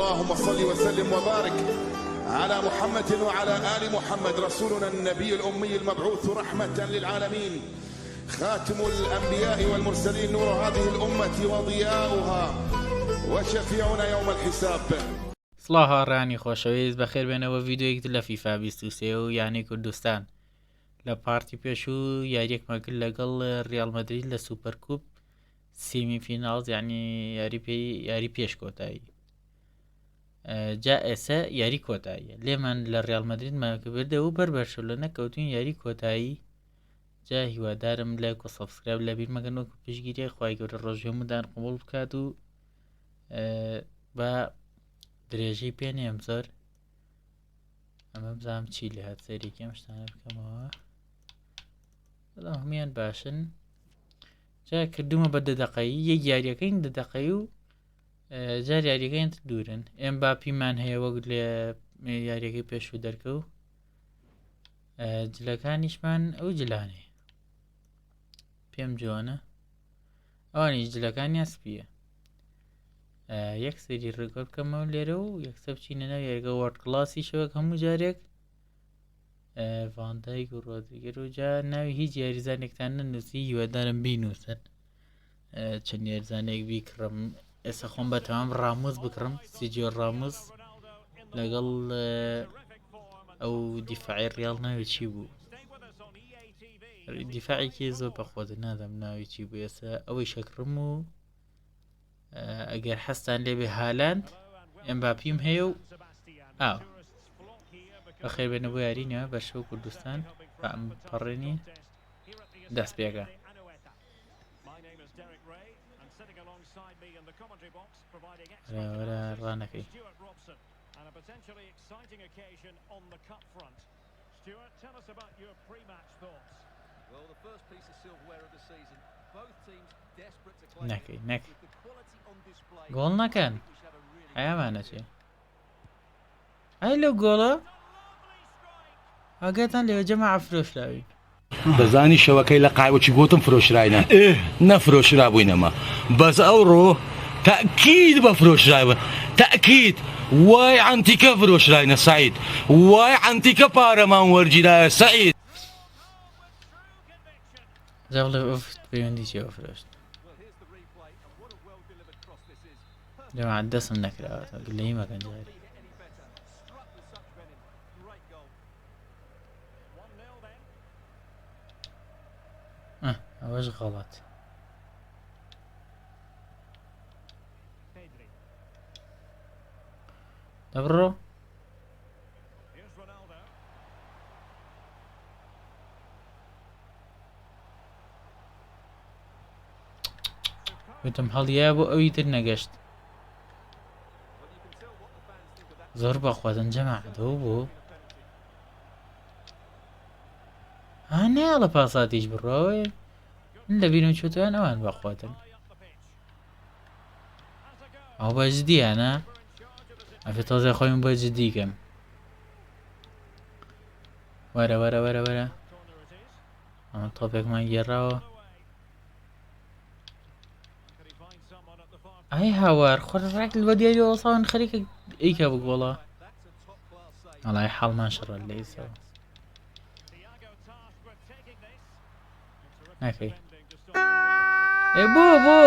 اللهم صل وسلم وبارك على محمد وعلى آل محمد رسولنا النبي الأمي المبعوث رحمة للعالمين خاتم الأنبياء والمرسلين نور هذه الأمة وضياؤها وشفيعنا يوم الحساب. سڵاها ڕانی خۆشەویست بەخێر بێنەوە ڤیددیۆیەک لە فیفا 23 و یانی کوردستان لە پارتی پێش و یاریەکمان کرد لەگەڵ ریال مەدرید لە سوپەرکوب سیمی فیناڵ یعنی یاری پێش کۆتایی جا ئێستا یاری کۆتاییە لێمان لە ریال مەدرید ماکەبردە و بەربەرشە لە نەکەوتین یاری کۆتایی جا هیوادارم لایک و سەبسکرایب لە بیر مەگەن وەکو پشگیری خوای گەورە ڕۆژهەموودان قبوڵ بکات و بە درێژەی پێنێم زۆر ئەمە بزانم چی لە هات سەرێکی ئەم شتانە بکەمەوە بەڵام هەمویان باشن جا کردومە بە 10 دقەیی یەک یاریەکەین 10 دقەی و جار یاریەکەین دوورن ئێمباپیمان هەیە وەک لە یاریەکەی پێشوو دەرکە و جلەکانیشمان ئەو جلانەیە پێم جوانە ئەوانیش جلەکانی ئەسپیە یەک سری ڕێگۆ بکەمەوە لێرە و یەکسە بچینە ناو یاریگە وەرد کڵاسی شەوەک هەموو جارێک ڤاندایک و ڕۆدریگەر و جا ناوی هیچ یاریزانێکتان نەنووسی هیوادارم بینووسن چەند یاریزانێک بیکڕم ئێستا خۆم بە تەمام ڕامۆز بکڕم سیجۆ ڕامۆز لەگەڵ ئەو دیفاعی ڕیاڵ ناوی چی بوو دیفاعێکی زۆر بەخۆدە نادەم ناوی چی بوو ئێستا ئەوەی شەکڕم و ئەگەر حەستان لێبێ هالاند ئەمباپیم هەیە و ئاو بەخێر بێنە بۆ یارینەوە بە شەو کوردستان بە ئەم پەڕێنی دەست پێکە وەرە ڕانەکەی نەکەی نەک گۆڵ نەکەن ئایامانە چێ ئای لەو گۆڵە ئاگاتان لێوە جەماعە فرۆشراوین بەزانی شەوەکەی لە قایوەکی گوتم فرۆشراینە نەفرۆشرا بووینەمە بەس ئەوڕۆ تەکید بە فرۆشراوە تەکید وای عەنتیکە فرۆشراینە سەعید وای عەنتیکە پارەمان وەرگیرایە سەعید جا بڵێ ئۆفت پەیوەندی چێوە فرۆشت جەماعە دەستم نەکراوەتەوە گلەیی مەکەن جارێ ئەوەش غەڵەت دەبڕۆ وتم هەڵیە بۆ ئەوی تر نەگەشت زۆر بەخوازن جەماعەتەوە بوو نەیاڵە پاساتیش بڕۆوێ لە بینم چوتوان ئەوان بەخواتن ئەو بە جدیانە ئەفێ تۆزێ خۆیم بۆ جدیکەم وەرە وەرە وەرە وەرە ئەمە تۆپێکمان گێڕاوە ئای هاوار خۆڕێک بە دیاری ئەوساون خەریکە ئیکە بگۆڵە ئەڵای حاڵمان شڕە لەیسەوە ناکەی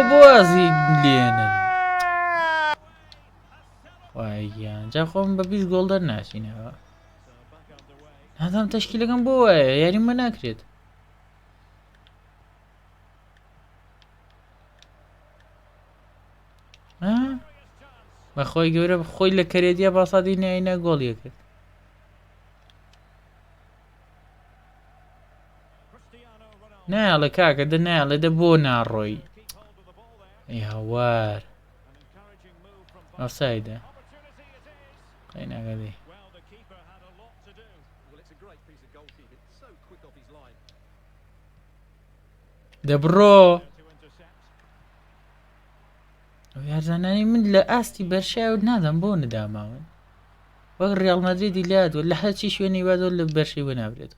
بۆ ئازی لێنن وایگیان جا خۆم بە 20 گۆڵ دەرناچینەوە هەدام تەشکیلەکەم بۆ وایە یاریمە ناکرێت بەخۆی گەورە خۆی لە کەرێتیە پاساتی نایە گۆڵیە کرد نایڵە کاکە دە نایڵێ دە بۆ ناڕۆی ئەی هەوار ئەفسایدە قەی ناگەدەی دەبڕۆ ئەو یارزانانی من لە ئاستی بەرشای نادەم بۆ نەداماون وەک ڕیاڵ مەدریدی لادوە لە هەرچی شوێنی وادۆ لە بەرشەی وە نابرێت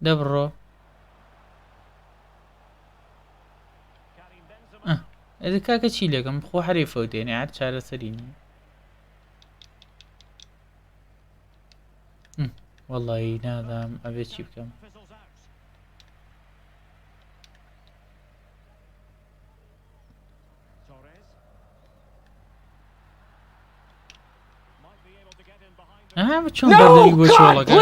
دەبڕۆ ئەدە کاکە چی لەکەم خۆ حەریفە دێنێ هەر چارەسەرینی وەڵی نادام ئەبێ چی بکەم چۆن بەردەوی بۆ چۆڵەکان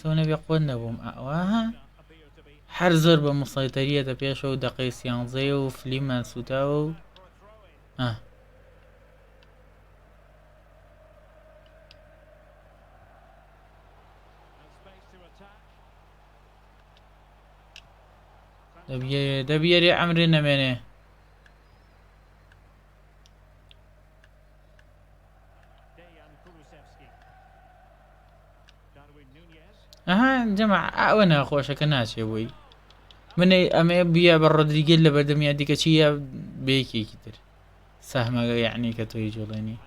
سۆنە بێ قۆت نەبووم ئەوها هەر زۆر بە مسایتەریەتە پێشەوە دەقەی سیانزەیە و فلیمان سوتاوە و دەبیێرێ ئەمرێ نەمێنێ ئەها جەماع ئەوە ناخۆشەکە ناچێ بووی منێ ئەمێ بیا بە ڕۆدریگێل لە بەردەمیان دیکە چیە بەیەکێکی تر سەهمەگە یعنی کە تۆی جوڵێنی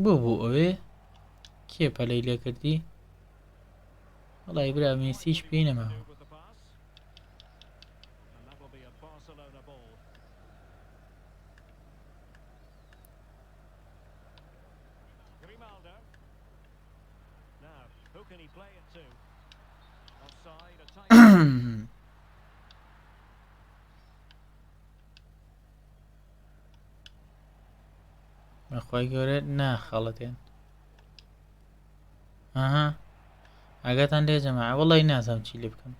بۆ ئەوێ کێ پەلەی لێ کردی وەڵی برا مێسیش پێی نەماوە بەخوای گەورە ناخەڵەتێن ئەها ئاگاتان لێ جەماعە وەڵی نازانم چی لێ بکەم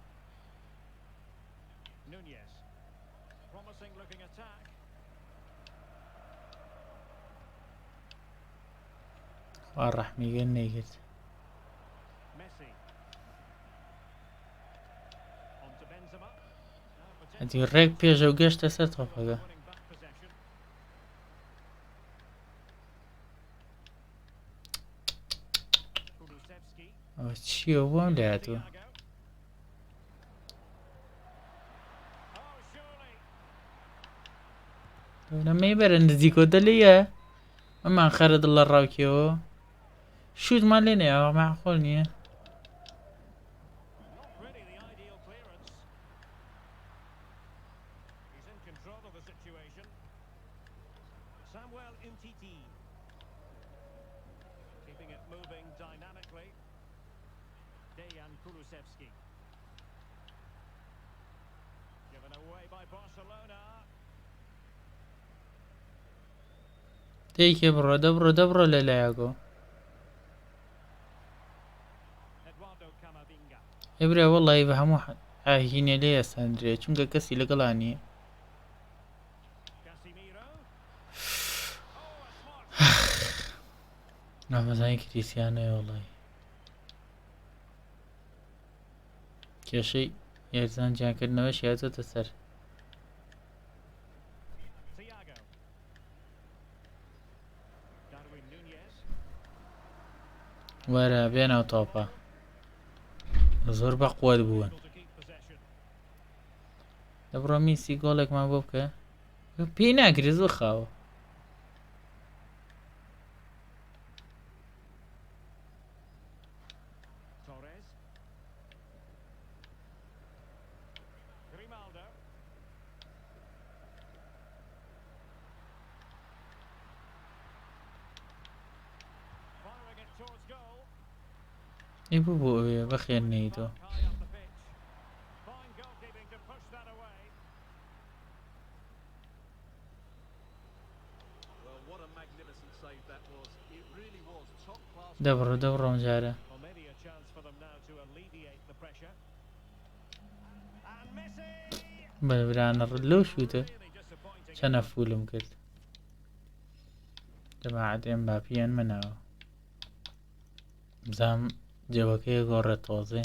خوا ڕەحمیگەر نەیگرت ئەدی ڕێک پێشە و گەشتە سەر تۆپەکە ئەوە چییە بۆم لاتوە نەمەی بەرە نزیکۆ دەلیە ئەمان خەرە دڵ لە ڕاوکیەوە شوتمان لێ نەیەوە مەعقۆڵ نییە تێکێ بڕۆ دەبڕۆ لەلایەکۆ ئێبرا وەڵی بە هەموو ئاهینێ لێ ئەساندرێ چونکە کەسی لەگەڵانیە نامەزانی کریسیانەیە وەڵی کێشەی یارزان جیانکردنەوە شیاتۆتە سەر وەرە بێنەوە تۆپە زۆر بە قووەت بوون دەبڕۆ میسی گۆڵێکمان بۆ بکە پێی ناگری زۆر خاوە ای بۆ ئەوێ بەخێر نەیتەوە دەبڕۆ جارە بەبرانە لەو شوتە چەنە فولم کرد جەماعەتێن باپیان مناوە بزام جەوەکەی گۆڕێت تۆزێ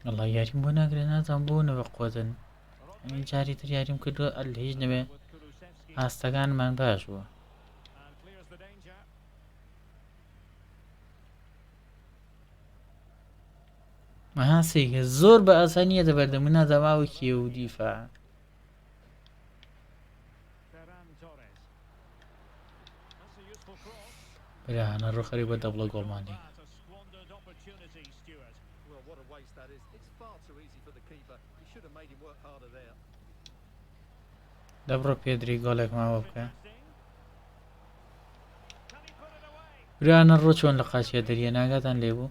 والله یاریم بۆ ناگرێت نازانم بۆنەوە قۆزن ئەنی جاری تر یاریم کردو لە هیچ نەبێ ئاستەکانمان باش بووە مەهاسێکە زۆر بە ئاسانیە دەبەردەمە نازەماوە کێ و دیفاع برانە ڕوخەری بە دەبڵە گۆڵمانی دەبڕۆ پێدری گۆڵێک ماوە بکە برانە ڕۆ چۆن لە قاچیە دەریە ناگاتان لێبوو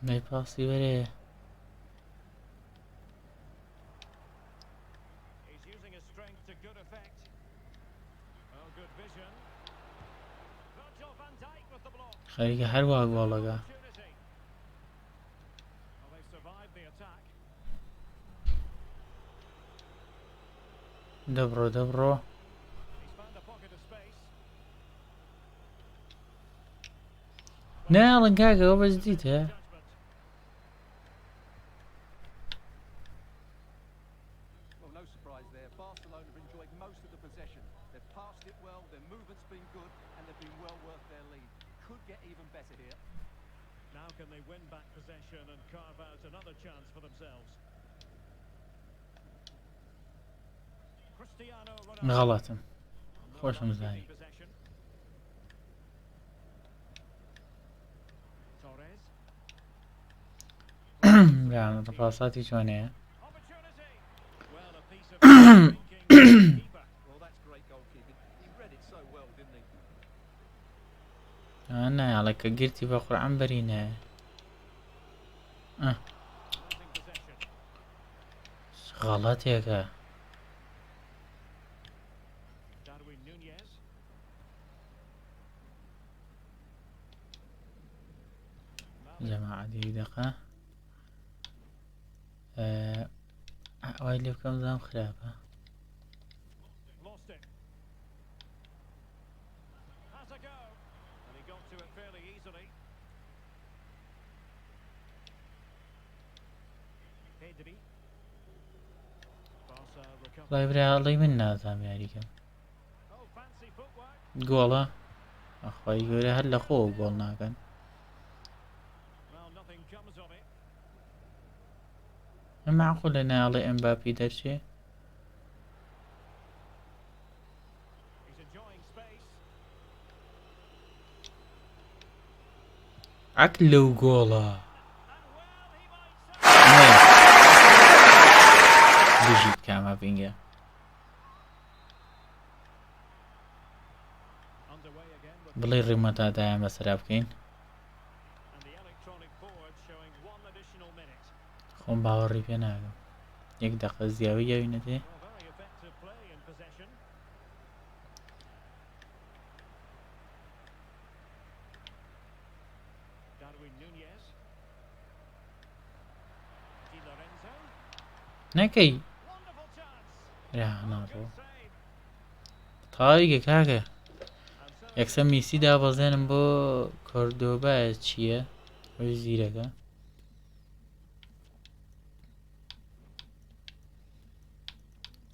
مەی پاسی وەرێ خەریکە هەروە گۆڵەکە دەبڕۆ دەبڕۆ ناڵن کاکەوە بەزدیتە غەڵەتم خۆشم زانی پاساتی چۆنەیە نایڵێ کە گرتی بە قورعان بەرینە غەڵەتێکە جەماعەتی دەقە ئەوای لێ بکەم زام خراپە وای برایڵی من نازام یاریکەم گۆڵە ئەخوای گەورە هەر لە خۆ گۆڵ ناکەن معقول لە ناڵێ ئەمباپی دەرچێ عەک لەو گۆڵە بژیت کامە بینگە بڵێ ڕێمەتادایان بەسەرا بکەین خۆم باوەڕی پێ ناکەم یەک دەقە زیاوی یاوینەتێ نەکەی ناڕۆ تاویگە کاکە یەکسە میسی دابەزێنم بۆ کۆردۆبایە چییە ئەوی زیرەکە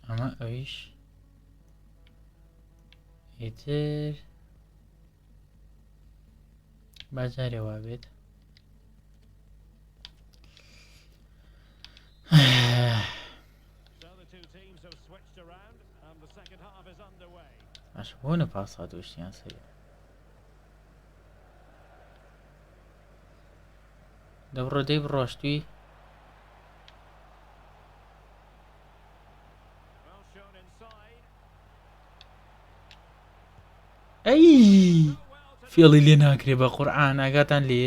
ئەمە ئەویش ئیتر باجارێوا بێت باش بۆ نەپاسات وشتیان سەری دەبڕۆ دەی بڕۆشتوی ئەی فێڵی لێ ناکرێ بە قورعان ئاگاتان لێ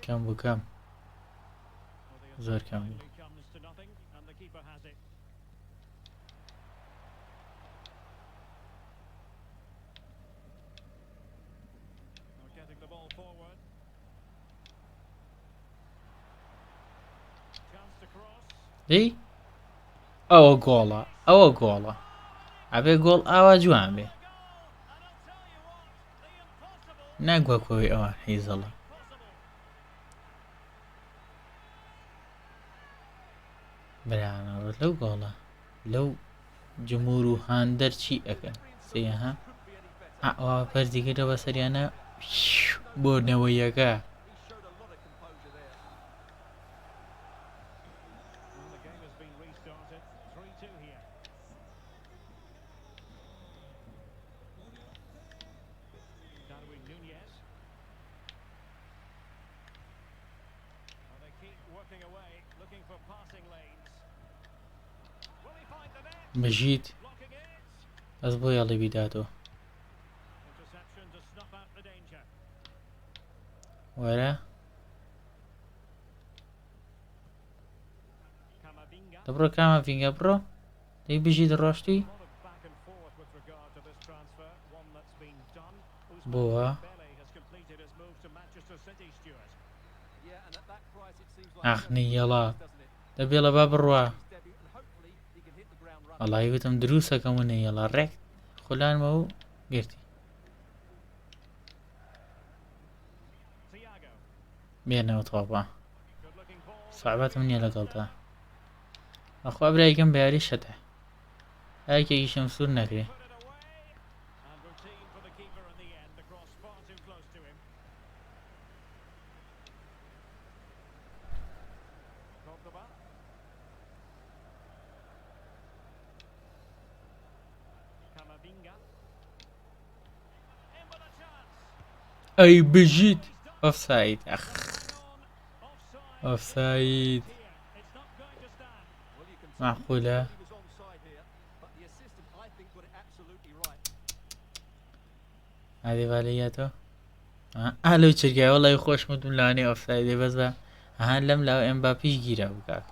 کەم بوو کەم زۆر کەم بوو دەی ئەوە گۆڵە ئەوە گۆڵە ئەبێ گۆڵ ئاوا جوان بێ ناگوە کۆی ئەوان حیزەڵە بەیانەوە لەو گۆڵە لەو جمهور و هاندەر چی ئەەکەن سێها ئەوە پەرزیگەرە بە سەریانە بۆ نەوەیەکە بژیت ئەس بۆ یاڵی بیداتەوە وەرە دەبڕۆ کامە فینگە بڕۆ دەی بژیت ڕۆشتی بۆوە ئاخنی یەڵا دەبێڵە با بڕوە وەڵی وتم دروستەکەمونە یەڵا ڕێک خولانمە و گرتی بێنەوە تۆپە سەعبەتم نییە لەگەڵتا ئەخوا برایکەم بە یاری شەتە یاکێکی شەم سوور نەکرێ ئەی بژیت ئۆفساید ئەخ ئۆفساید معقولە ئادێوالەیەتەوە ئالەو چرگای وەڵی خۆشمتم لەوانەیە ئۆفسایدێ بەس بە هەان لەم لاو ئەمباپیش گیرا بکات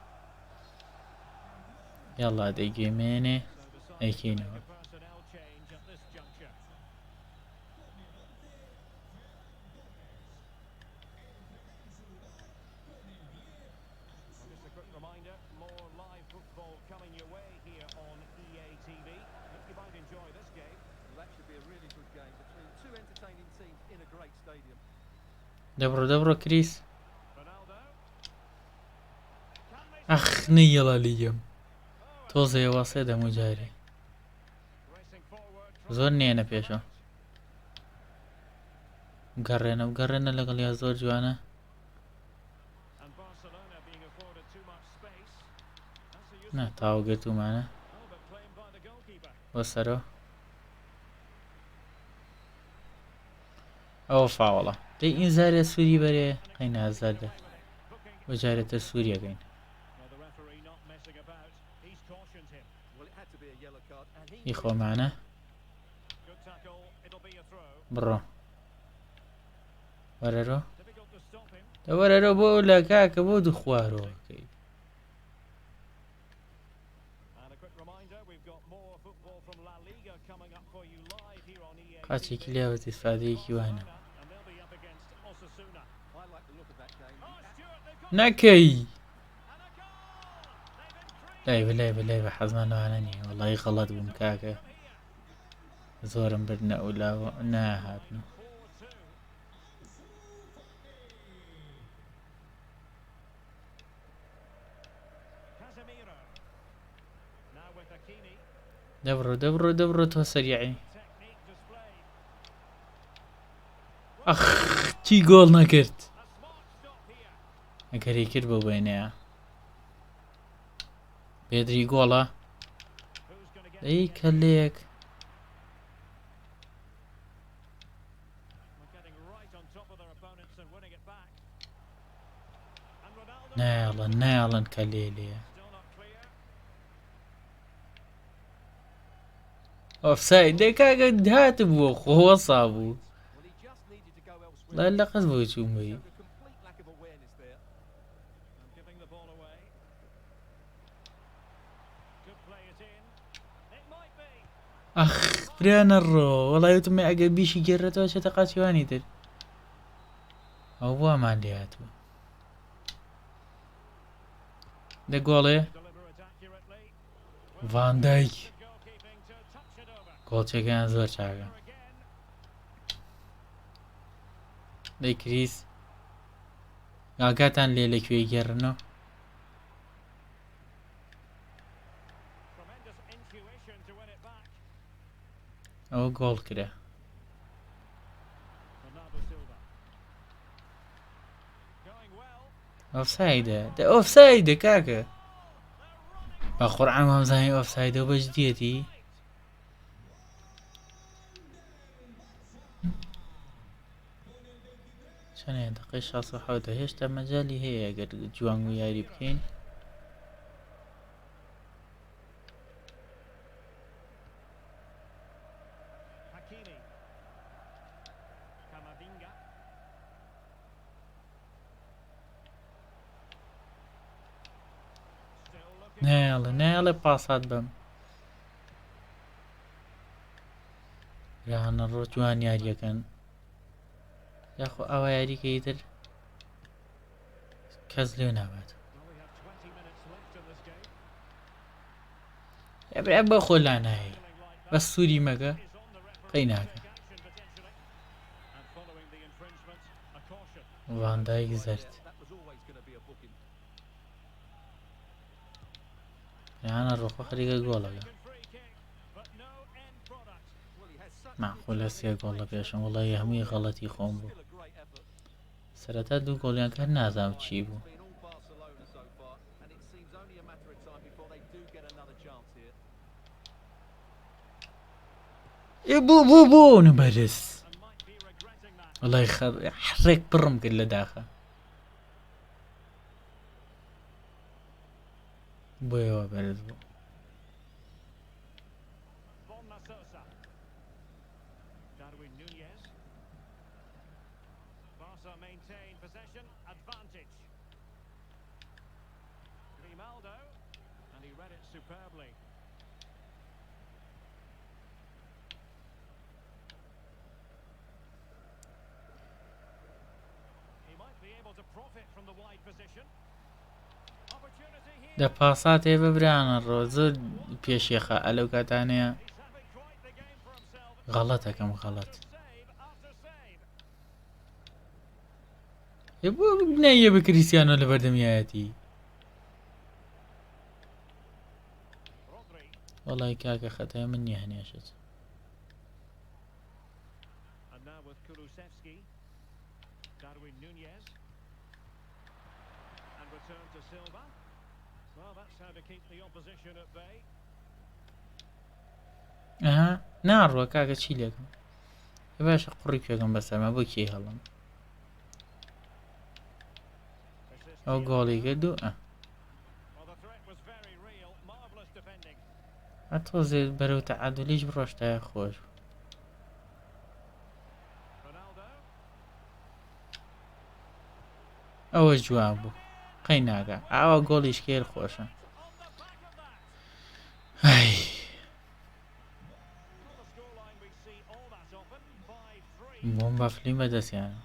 یاڵا دەیگەمێنێ ئەیکەینەوە دەبڕۆ دەبڕۆ کریس ئەخ نەیەڵا لیگەم تۆزەیەوە سێ دەمو جارێ زۆر نێنە پێشەوە گەڕێنە و گەڕێنە لەگەڵ یا زۆر جوانە نا تاوە گرتومانە بۆ سەرەوە ئەوە فاوڵە دەی ئین زارێ سووری بەرێ قەینە ئازادە بۆ جارێتە سووریەکەین ئی خۆمانە بڕۆ وەرەرۆ دەوەرەرۆ بۆ لە کاکە بۆ دوو خوارەوەکەی قاچێکی لێوە ئیسفادەیەکی وانە نەکەی لای بە حەزمانەوانە نیە وەڵی غەڵەت بووم کاکە زۆرم بردنە ئەو لاوە ناهاتن دەبڕۆ تۆ سەریعی ئەخ چی گۆڵ نەکرد ئەگەری کرد بۆ بێنەیە پێدری گۆڵە دەی کەلێک نایڵن کەلێلەیە ئۆفساید دەی کاکە هات بووە خۆوەسا بوو لە قەس بۆ چوون بی ئەخ برانە ڕۆ وەڵایەتمە ئەگەر بیشی گێڕێتەوە چێتە قاچیوانی تر ئەو بۆمان لێ هاتووە دەگۆڵێ ڤان دایک گۆڵچەکەیان زۆر چاکە. دەی کریس ئاگاتان لێ لەکوێ گێڕنەوە. ئەوە گۆڵ کرا. ئۆفسایدە ئۆفسایدە کاکە. بە قورعان وامزانی ئۆفسایدە بەش دیەتی. چەندێ دقەی 67 هێشتا مەجالی هەیە ئەگەر جوان و یاری بکەین. نێڵێ پاسات بم. یانە ڕۆ جوان یاریەکەن. یاخۆ ئەوە یاریکەی تر کەس لێ نابێت. ئەبرا بە خۆلا نایی بە سووری مەگە قەی ناکە. ڤان دایک زەرد. یانە ڕۆخۆ خەریکە گۆڵەکە. معقولە سێ گۆڵ لە پێشم وەڵی هەمووی غەڵەتی خۆم بوو. سەرەتا دوو گۆڵیان کرد نازانم چی بوو. بوو نبەرز وەڵی حڕێک پڕم کرد لە داخە. بۆیەوە بەرز بوو. دە پاسات هەیە ببرانە ڕۆ زۆر پێشێخە ئەلەو کاتانەیە غەڵەتەکەم غەڵەت. بۆ بنایە بە کریسیانۆ لە بەردەمیایەتی. وەڵی کاکە خەتای من نییە هەنێشت. ئەها ناڕوە کاکە چی لێکم باشە قوڕی پێگەم بەسەرمە بۆ کێ هەڵم. ئەو گۆڵی کردو تۆزێ بەرەو تەعادولیش بڕۆشتایە خۆش. ئەوە جوان بوو قەی ناکە ئاوا گۆڵیش کێر خۆشە. بۆم بەفلیم بەدەستیانە.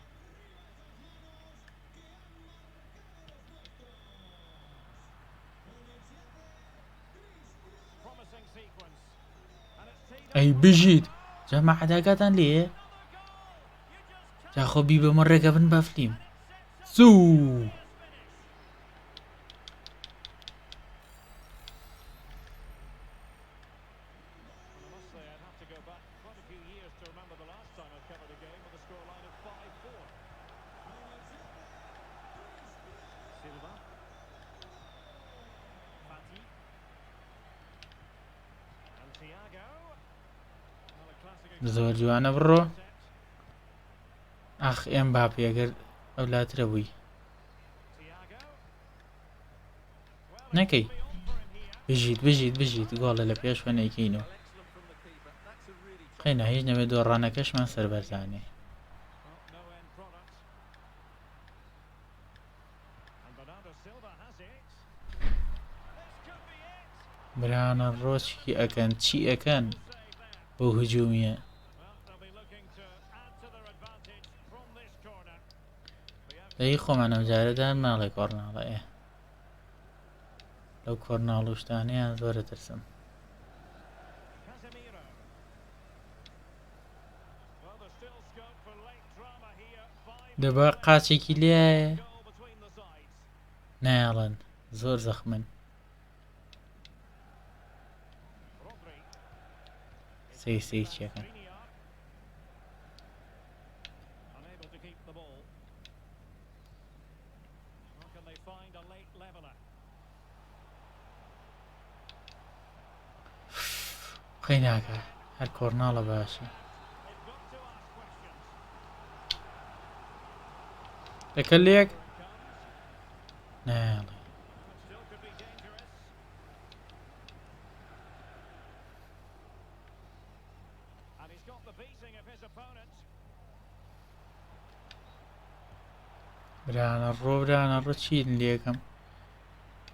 ئەی بژیت جەماعەتەکەتان لێیە جاخۆ بی بەمە ڕێگە بن بەفلیم زوو. زۆر جوانە بڕۆ. ئاخ ئێمباپێ ئەگەر ئەولاترە بووی نەکەی بژیت گۆڵە لە پێش وەنەیکەینەوە. قەینا هیچ نەوێت دۆڕانەکەشمان سەربەرزانێ. برانە ڕۆچکی ئەکەن چی ئەکەن بۆ هجوومیە. دەی خۆمانە جارەدان ماڵی کۆرناڵەیە لەو کۆرناڵ و شتانەیان زۆرە ترسم. دەبا قاچێکی لێایە ناڵەن زۆر زەخمن سەی چیەکەن خەی ناکە هەر کۆرناڵە باشە دەکە لێک ناڵێ برانە ڕۆ چین لێکم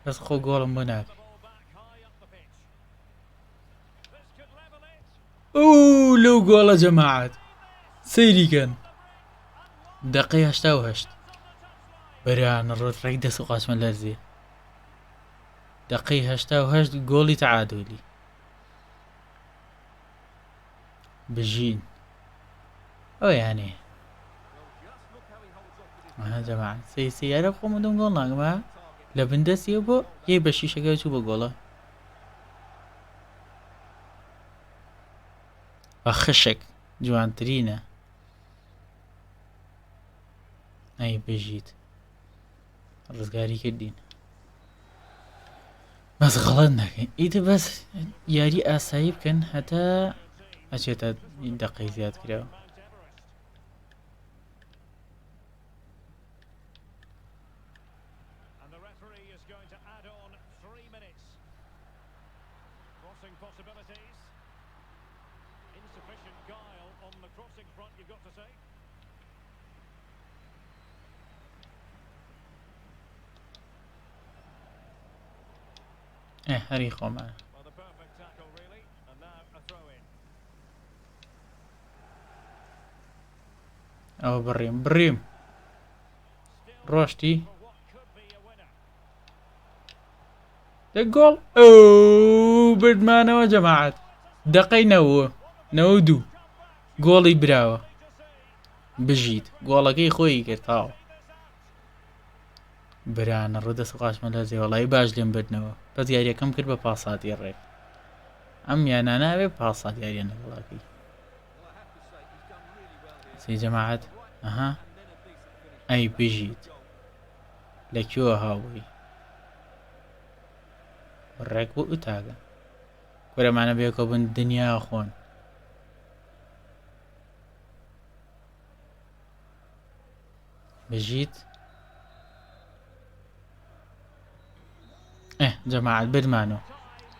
بەس خۆ گۆڵم بۆ ناکە ئوو لەو گۆڵە جەماعەت سەیریکەن دەقەی 88 بەرانە ڕۆ ڕێک دەست و قاچمە لەرزێ دەقەی 88 گۆڵی تەعادولی بژین ئەو یانێ جەماعەت سەی یارە خۆم دەم گۆڵ ناگەمە لە بندەسیە بۆ یێ بە شیشەکە چوو بە گۆڵە بە خشک جوانترینە ئەی بژیت ڕزگاری کردین بەس غەڵەت نەکەین ئیتر بەس یاری ئاسایی بکەن هەتا ئەچێتە دەقەی زیاد کراوە هەری خۆمان ئەوە بڕیم ڕۆشتی دەگۆڵ ئەو بردمانەوە جەماعەت دەقەی 92 گۆڵی براوە بژیت گۆڵەکەی خۆی کرد تاوە برانە ڕوو دەست و قاچمە لە زێوەڵایی باش لێم بردنەوە بەس یاریەکەم کرد بە پاساتی ڕێک ئەم یانە ناوێ پاسات یاریە نەگەڵاکەی سەی جەماعەت ئەها ئەی بژیت لەکوێوە هاوبووی ڕێک بۆ ئوتاگە کورەمانە بێکەوە بن دنیا خۆن بژیت جەماعەت بردمانەوە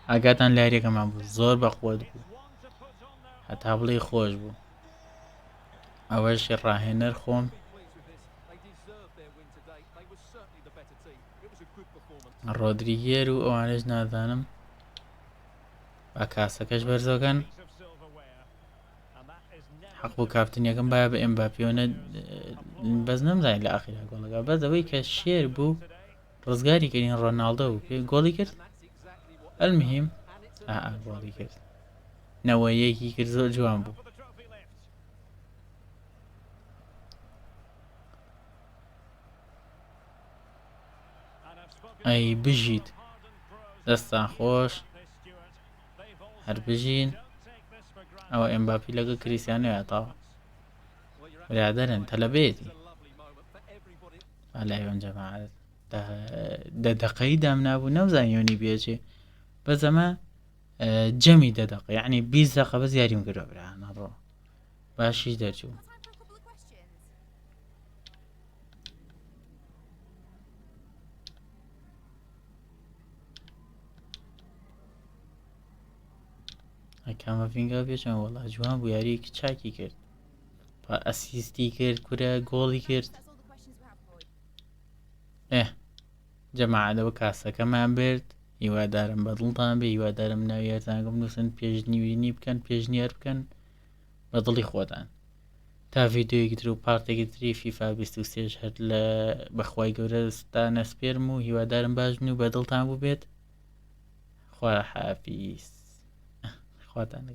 ئاگاتان لارێکەمان بوو زۆر بەخۆت بوو هەتا بڵێ خۆش بوو ئەوەشی ڕاهێنەر خۆم ڕۆدریگێر و ئەوانش نازانم با کاسەکەش بەرزەکەن حەق بوو کاپتنیەکەم باە بە ئێمباپیۆنە بەس نەمزانین لە ئاخیرا گۆڵەکە بەس ئەوەی کە شێر بوو ڕزگاری کردین ڕۆناڵدۆ بوو پێ گۆڵی کرد ئەلمهم گۆڵی کرد نەوەیەکی کرد زۆر جوان بوو ئەی بژیت دەستان خۆش هەر بژین ئەوە ئێمباپی لەگە کریسیانۆیە تاوە برادەرن تەلەبێتی ئەلایەن جەماعەت دەقەی دام نابوو نەمزانیۆنی بێچێ بەس ئەمە جەمی دەقە یعنی 20 دقە بەس یاریم کردوە برانە ڕۆ باشیش دەرچوو کامە فینگا بێچم وەڵا جوان بوو یاریەکی چاکی کرد ئەسیستی کرد کورە گۆڵی کرد جەماعەتەوە کاسەکەمان برد هیوادارم بەدڵتان بێ هیوادارم ناویێتانگەم نووسن پێشنیوینی بکەن پێشنیار بکەن بە دڵی خۆتان تا ڤیددیۆیەکی تر و پارتێکی تری فیفا 23 هەر لە بەخوای گەورە ستانە سپێرم و هیوادارم باش بن و بەدڵتان بوو بێت خوا حافیز خواتان